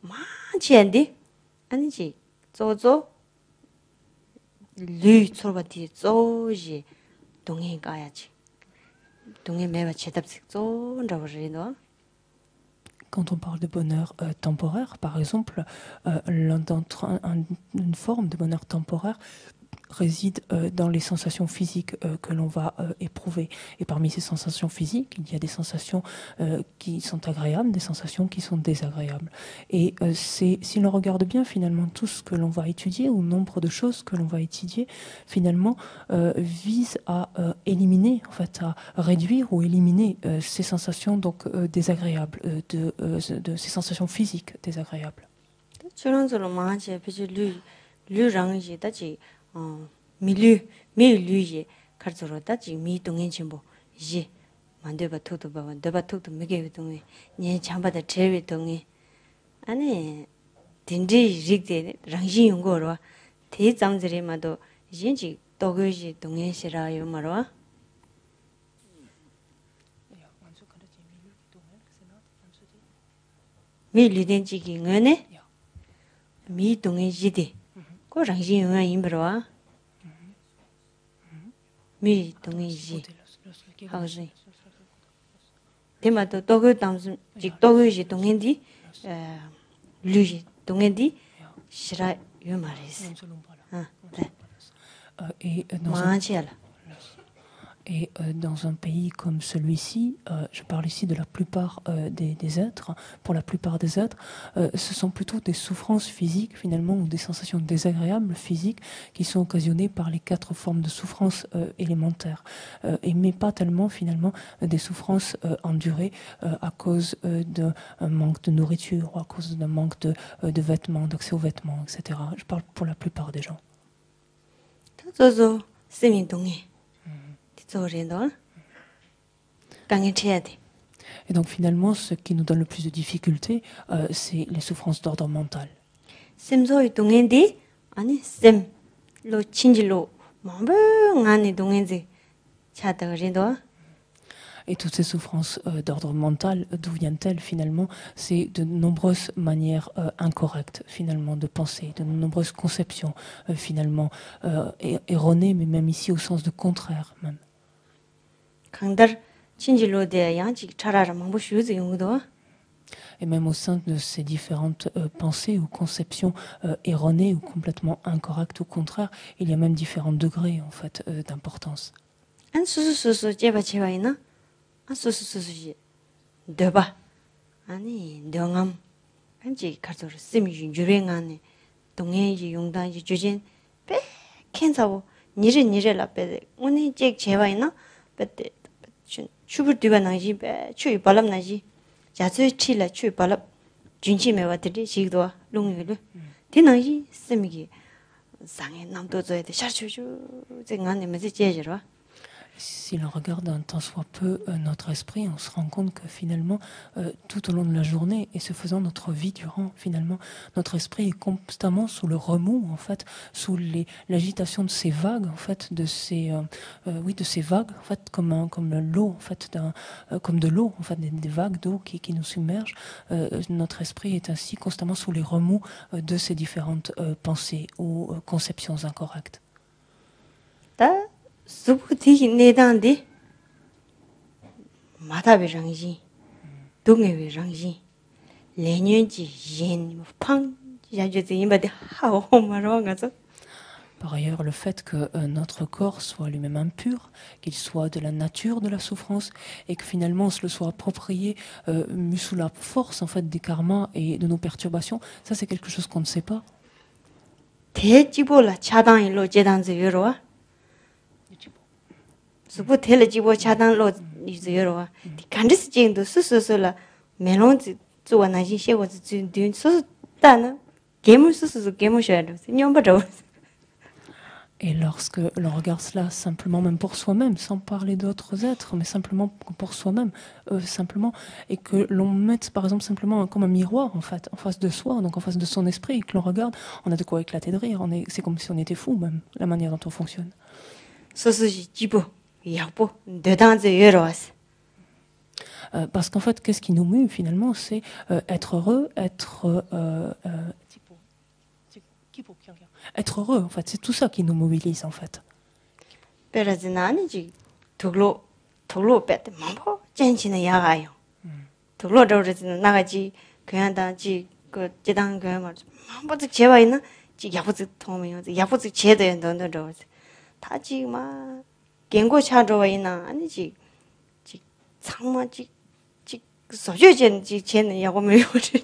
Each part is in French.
많지 않디 아니지 조조 류 초바티 조지 동해 가야지 동해 매와 제답식 조라고 그러노. Quand on parle de bonheur temporaire, par exemple, une forme de bonheur temporaire réside dans les sensations physiques que l'on va éprouver. Et parmi ces sensations physiques, il y a des sensations qui sont agréables, des sensations qui sont désagréables. Et si l'on regarde bien, finalement, tout ce que l'on va étudier, ou nombre de choses que l'on va étudier, finalement, vise à éliminer, en fait, à réduire ou éliminer ces sensations donc désagréables, de ces sensations physiques désagréables. 미류지 가르쳐로다지 미동행 전부 이제 만들바 토도 봐 만들바 토도 매개 동에 니 잠바다 제외 동에 아니 딘디 릭데 랑지 용거로 대장들이마도 이제 도거지 동행시라요 말어 미류된지기 응네 미동행지디 그 랑지 용아 임브로 미 동의지 하지 대마도 도그 담스 직 도그지 동행디 류지 동행디 시라 요 말이스 Et dans un pays comme celui-ci, je parle ici de la plupart des êtres, pour la plupart des êtres, ce sont plutôt des souffrances physiques finalement, ou des sensations désagréables physiques qui sont occasionnées par les 4 formes de souffrances élémentaires, mais pas tellement finalement des souffrances endurées à cause d'un manque de nourriture, ou à cause d'un manque de vêtements, d'accès aux vêtements, etc. Je parle pour la plupart des gens. Et donc finalement, ce qui nous donne le plus de difficultés, c'est les souffrances d'ordre mental. Et toutes ces souffrances d'ordre mental, d'où viennent-elles finalement? C'est de nombreuses manières incorrectes finalement de penser, de nombreuses conceptions finalement erronées, mais même ici au sens de contraire même. Et même au sein de ces différentes pensées ou conceptions erronées ou complètement incorrectes ou contraires, il y a même différents degrés en fait d'importance. 되봐 아니 영암 한지 가서 심이 유행하네 동해지 용단지 주진 배 캔사고 니르라 배 오늘 제 제와이나 배때 추불 뒤바나지 배 추이 발람나지 자주 치라 추이 발람 준치매와들이 지도 롱이를 디나지 심이기 상에 남도 줘야 돼 샤추주 생각하는 메시지 제저와 Si l'on regarde un tant soit peu notre esprit, on se rend compte que finalement, tout au long de la journée, et ce faisant notre vie durant, finalement, notre esprit est constamment sous le remous, en fait, sous l'agitation de ces vagues, en fait, de ces vagues, en fait, comme l'eau, en fait, comme de l'eau, en fait, des vagues d'eau qui nous submergent. Notre esprit est ainsi constamment sous les remous de ces différentes pensées ou conceptions incorrectes. 수부티 내단데 마다베랑지 동해베랑지 레년지 옌팡 야주지 임바데 하오마로가서. Par ailleurs, le fait que notre corps soit lui-même impur, qu'il soit de la nature de la souffrance, et que finalement on se le soit approprié sous la force en fait des karmas et de nos perturbations, ça c'est quelque chose qu'on ne sait pas. 대지보라 차단일로 제단지 여러와. 수부 텔지보 차단로 이제여러와. 간디스 쟁도 수수수라 멜론지 좋아나지 셰고지 준 수다나 게임을 수수수 게임셔야 돼. 냠바죠. Et lorsque l'on regarde cela simplement, même pour soi-même, sans parler d'autres êtres, mais simplement pour soi-même, simplement, et que l'on mette par exemple simplement comme un miroir en fait, en face de soi, donc en face de son esprit, et que l'on regarde, on a de quoi éclater de rire. C'est comme si on était fou même, la manière dont on fonctionne. Parce qu'en fait, qu'est-ce qui nous mue finalement? C'est être heureux, être heureux, en fait. C'est tout ça qui nous mobilise, en fait. 베라지나니지 도로 빼때 뭐 젠치는 야가요. 도로 저러지는 나가지 그냥다지 그 지당 그말 뭐지 제와 있나? 지 야부지 통면요. 야부지 제대로 너너 저러지. 다지 막 경고 차저와 있나? 아니지. 지 상마지 지 소주전지 쟤는 야고 메요지.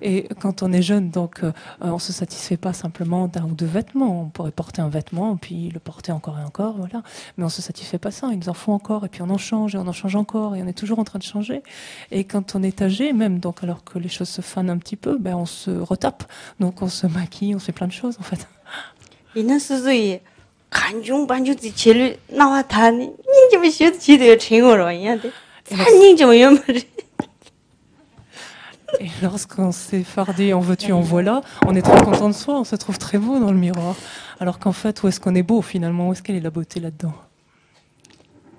Et quand on est jeune, donc on se satisfait pas simplement d'un ou deux vêtements. On pourrait porter un vêtement, puis le porter encore et encore, voilà. Mais on se satisfait pas ça. Il nous en faut encore, et puis on en change, et on en change encore, et on est toujours en train de changer. Et quand on est âgé, même, donc alors que les choses se fanent un petit peu, ben on se retape. Donc on se maquille, on fait plein de choses en fait. 이나스즈이 간중 반주지 제일 나와 다니 닌좀 쉬어도 지도요 챙어로 와야데 산닝좀 요마리. Et lorsqu'on s'est fardé en veux-tu, en voilà, on est très content de soi, on se trouve très beau dans le miroir. Alors qu'en fait, où est-ce qu'on est beau finalement? Où est-ce qu'elle est la beauté là-dedans?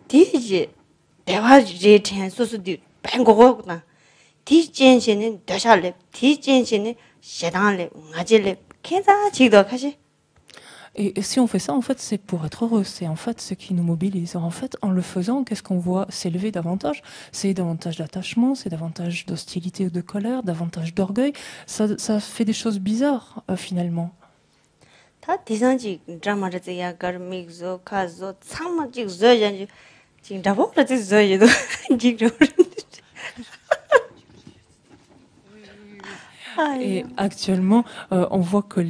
디지 대화지 전소수디 뱅고고나 디젠시는 더샬레 디젠시는 셰당레 응아질레 켄사 지도 가시. Et si on fait ça, en fait, c'est pour être heureux. C'est en fait ce qui nous mobilise. En fait, en le faisant, qu'est-ce qu'on voit s'élever davantage? C'est davantage d'attachement, c'est davantage d'hostilité ou de colère, davantage d'orgueil. Ça fait des choses bizarres, finalement. 다 디산지 드라마르지야 가르믹조 카조 참마지 저야지 지금 잡어라지 저야도 지금. Et actuellement, on voit que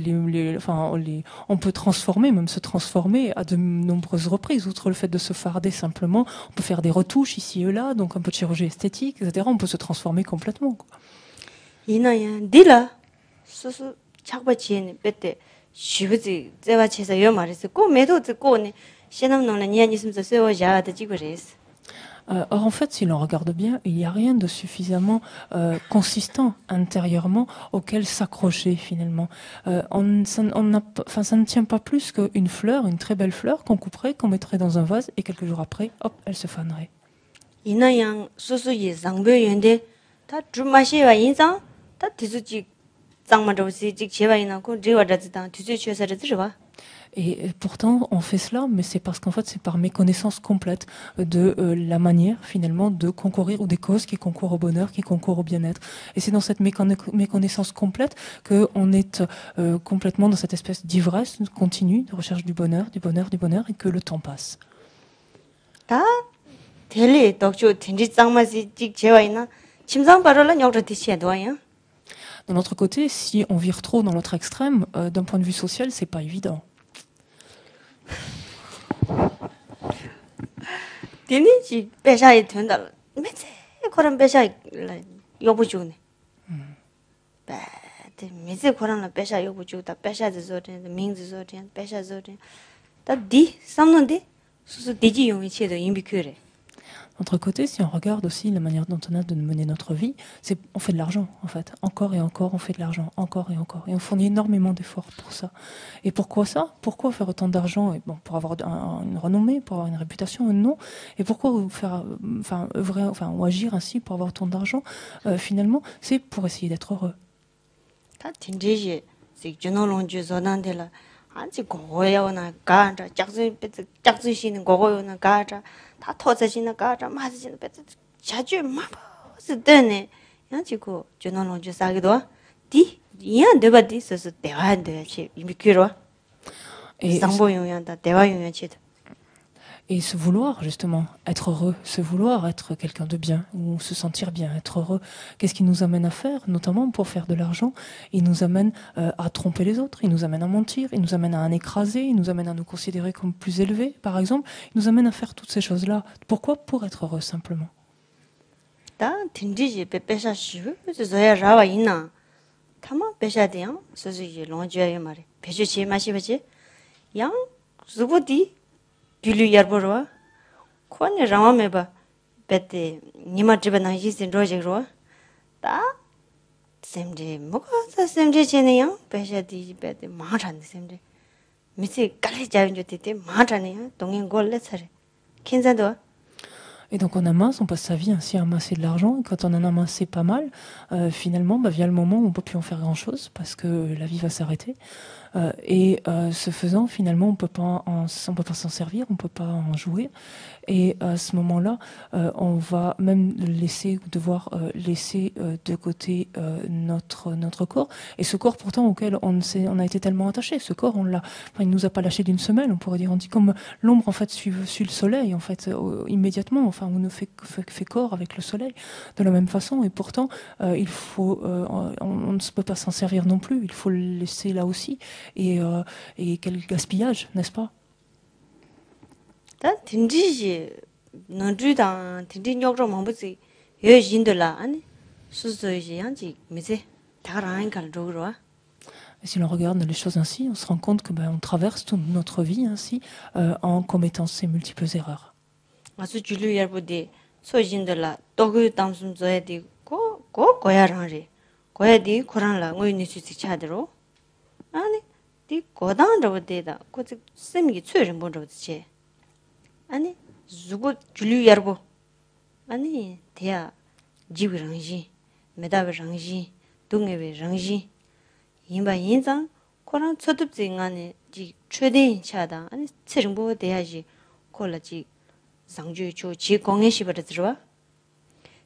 on peut transformer, même se transformer à de nombreuses reprises. Outre le fait de se farder simplement, on peut faire des retouches ici et là, donc un peu de chirurgie esthétique, etc. On peut se transformer complètement, quoi. 이나야 딜라 소소 착바치에 뺐대 쉬브지 제와치에서 요 말했어 고 매도 듣고네 시남노는 니안 있으면서 세워야 되지 그랬어. Or, en fait, si l'on regarde bien, il n'y a rien de suffisamment consistant intérieurement auquel s'accrocher finalement. Ça ne tient pas plus qu'une fleur, une très belle fleur qu'on couperait, qu'on mettrait dans un vase et quelques jours après, hop, elle se fanerait. 이나양 소소의 장배연데 다 주마시와 인상 다 뒤수지 장마저시 직 제와이나고 리와다지다 뒤수 취사를 들어봐. Et pourtant, on fait cela, mais c'est parce qu'en fait, c'est par méconnaissance complète de la manière, finalement, de concourir ou des causes qui concourent au bonheur, qui concourent au bien-être. Et c'est dans cette méconnaissance complète qu'on est complètement dans cette espèce d'ivresse continue de recherche du bonheur, du bonheur, du bonheur, et que le temps passe. 다 델리 독주 텐지 장마시 직 제와이나 침상 바로라 녀저 디시야도야. D'un autre côté, si on vire trop dans l'autre extrême, d'un point de vue social, c'est pas évident. 디니지 배샤이 된다. 매제 그런 배샤이 여부 주네. 배 매제 그런 배샤 여부 주다. 배샤지 소리 민지 소리 배샤 소리. 다디 삼는데 수수 디지 용이 치도 임비 그래. D'autre côté, si on regarde aussi la manière dont on a de mener notre vie, c'est on fait de l'argent en fait. Encore et encore, on fait de l'argent, encore et encore. Et on fournit énormément d'efforts pour ça. Et pourquoi ça? Pourquoi faire autant d'argent? Et bon, pour avoir une renommée, pour avoir une réputation, un nom. Et pourquoi faire, œuvrer, ou agir ainsi pour avoir autant d'argent? Finalement, c'est pour essayer d'être heureux. 아직 고고요나 가자 짝수시는 고고요나 가자 다 터져지는 가자 맞으시는 배트 자주 마버스 되네 야지고 저놈은 저 사기도 디 이야 내가 있어서 대화한데 이미 귀로 상보용한다 대화용한치다. Et se vouloir, justement, être heureux, se vouloir être quelqu'un de bien, ou se sentir bien, être heureux. Qu'est-ce qui nous amène à faire, notamment pour faire de l'argent? Il nous amène à tromper les autres, il nous amène à mentir, il nous amène à en écraser, il nous amène à nous considérer comme plus élevés, par exemple. Il nous amène à faire toutes ces choses-là. Pourquoi? Pour être heureux, simplement. 다 딘디지 빼빼샤 쉬우 저야 라와 있나 타마 빼샤대요 소소지 롱주야 말이 배주지 마시버지 양 수부디 빌리 yarborwa 코네 라마메바 베테 니마 집에나 히신 로제로 다 샘제 뭐가 샘제 쟤네요 배샤디 배데 마찬데 샘제 미세 깔리 자연 좋대 마찬이야 동행 골레 차례 킨자도. Et donc on amasse, on passe sa vie ainsi à amasser de l'argent. Et quand on en a amassé pas mal, finalement, vient le moment où on peut plus en faire grand-chose parce que la vie va s'arrêter. Ce faisant, finalement, on peut pas s'en servir, on peut pas en jouer. Et à ce moment-là, on va même devoir laisser de côté notre corps. Et ce corps, pourtant, auquel on a été tellement attaché. Ce corps, il nous a pas lâché d'une semelle. On pourrait dire, on dit comme l'ombre en fait suit le soleil en fait immédiatement. Enfin, on ne fait corps avec le soleil de la même façon. Et pourtant, on ne peut pas s'en servir non plus. Il faut le laisser là aussi. Et quel gaspillage, n'est-ce pas? 딘디지 너주당 딘디 녀그로 뭐지 여진들라 아니 수수지 한지 미세 다라인 갈로그로와. Si l'on regarde les choses ainsi, on se rend compte que on traverse toute notre vie ainsi en commettant ces multiples erreurs. 아주 줄류열부디 소진들라 또그 담숨 줘야디 고 고야랑리 고야디 코란라 의니 수지 차대로 아니 디 고단저부디다 고지 쌤이 최른 뭐저지 아니 누구 줄류열부 아니 대야 지브랑지 메다브랑지 동에베랑지 인바 인상 코란 쳐듭지 인간이 지 최대인 차다 아니 최정보 대야지 콜라지 상주 조 지공예시버를 들어와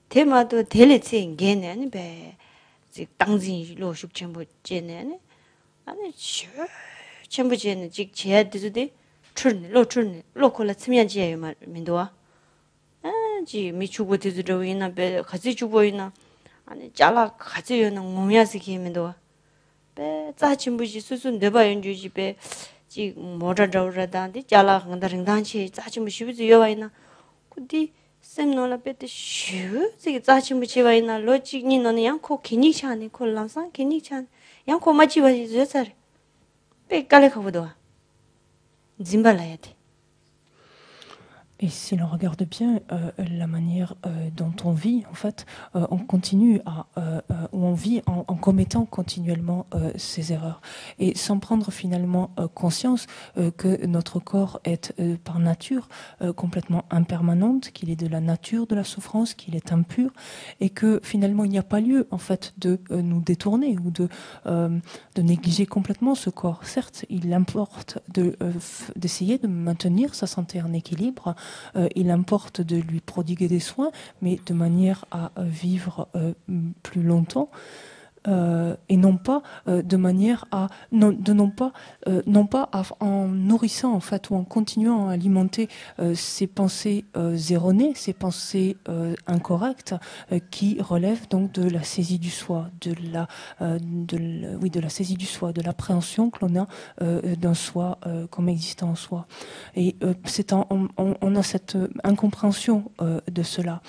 대마도 델리체 게네 아니 지 당진 로식 전부 제네 아니 전부 제네 지 제야드데 출네 로콜라 치면지에요 말 민도와 아지 미추고 되더이나 배 같이 주보이나 아니 잘라 같이 요는 몸야스 기면도와 배 짜침부지 수순 내봐 연주지 지 뭐라라다데 잘라 한다ring단치 짜침부지 비즈 요와이나 그디 샘노라 베데 슈 지기 짜침부지 와이나 로직니 너는 양코 기니차니 콜람상 기니찬 양코 마치바지 저살 배 깔래 가보도 짐발라야 돼. Et si l'on regarde bien la manière dont on vit, en fait, on continue on vit en commettant continuellement ces erreurs et sans prendre finalement conscience que notre corps est par nature complètement impermanente, qu'il est de la nature de la souffrance, qu'il est impur et que finalement il n'y a pas lieu en fait de nous détourner ou de négliger complètement ce corps. Certes, il importe d'essayer de maintenir sa santé en équilibre. Il importe de lui prodiguer des soins, mais de manière à vivre plus longtemps. Et non pas de manière à non pas en nourrissant en fait ou en continuant à alimenter ces pensées erronées, ces pensées incorrectes qui relèvent donc de la saisie du soi, de la saisie du soi, de l'appréhension que l'on a d'un soi comme existant en soi. Et on a cette incompréhension de cela.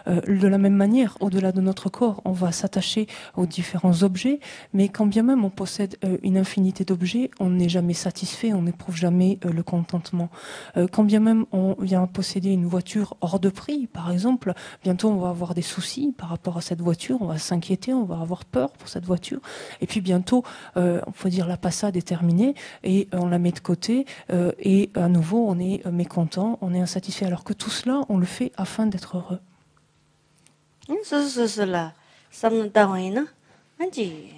De la même manière, au-delà de notre corps, on va s'attacher aux différents objets, mais quand bien même on possède une infinité d'objets, on n'est jamais satisfait, on n'éprouve jamais le contentement. Quand bien même on vient posséder une voiture hors de prix, par exemple, bientôt on va avoir des soucis par rapport à cette voiture, on va s'inquiéter, on va avoir peur pour cette voiture, et puis bientôt, on peut dire la passade est terminée, et on la met de côté, et à nouveau on est mécontent, on est insatisfait, alors que tout cela, on le fait afin d'être heureux. là, ça me donne 안지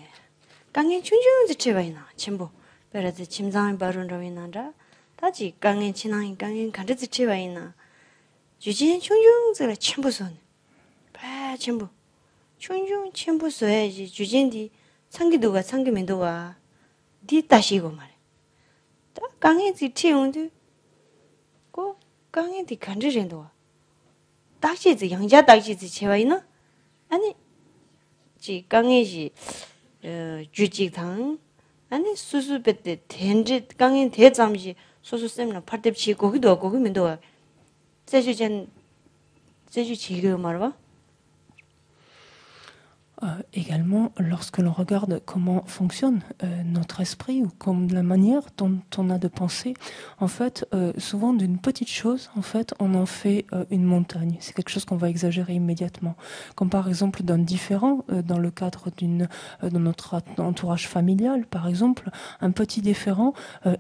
강에 춘춘지 쳐봐이나 전부 그래서 침상에 바른다위나다 다지 강에 지나인 강에 간지 쳐봐이나 주진 춘춘지를 전부선 봐 전부 춘춘 전부 써야지 주진디 상기도가 상기면도가 디 다시고 말해 다 강에 지치운데 고 강에 디 간지ren도 다시지 양자 다시지 쳐봐이나 아니 지 강에지 주직당 아니 수수베데 텐지 강에 대잠지 소수쌤나 팔대치 거기도 거기면도 제주 지금 말봐 Également, lorsque l'on regarde comment fonctionne notre esprit ou comme la manière dont on a de penser, en fait, souvent d'une petite chose, en fait, on en fait une montagne. C'est quelque chose qu'on va exagérer immédiatement. Comme par exemple d'un différend dans le cadre de notre entourage familial, par exemple, un petit différend,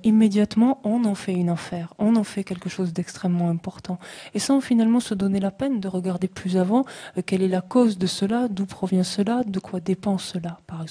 immédiatement, on en fait une affaire, on en fait quelque chose d'extrêmement important. Et sans finalement se donner la peine de regarder plus avant quelle est la cause de cela, d'où provient cela, de quoi dépend cela, par exemple.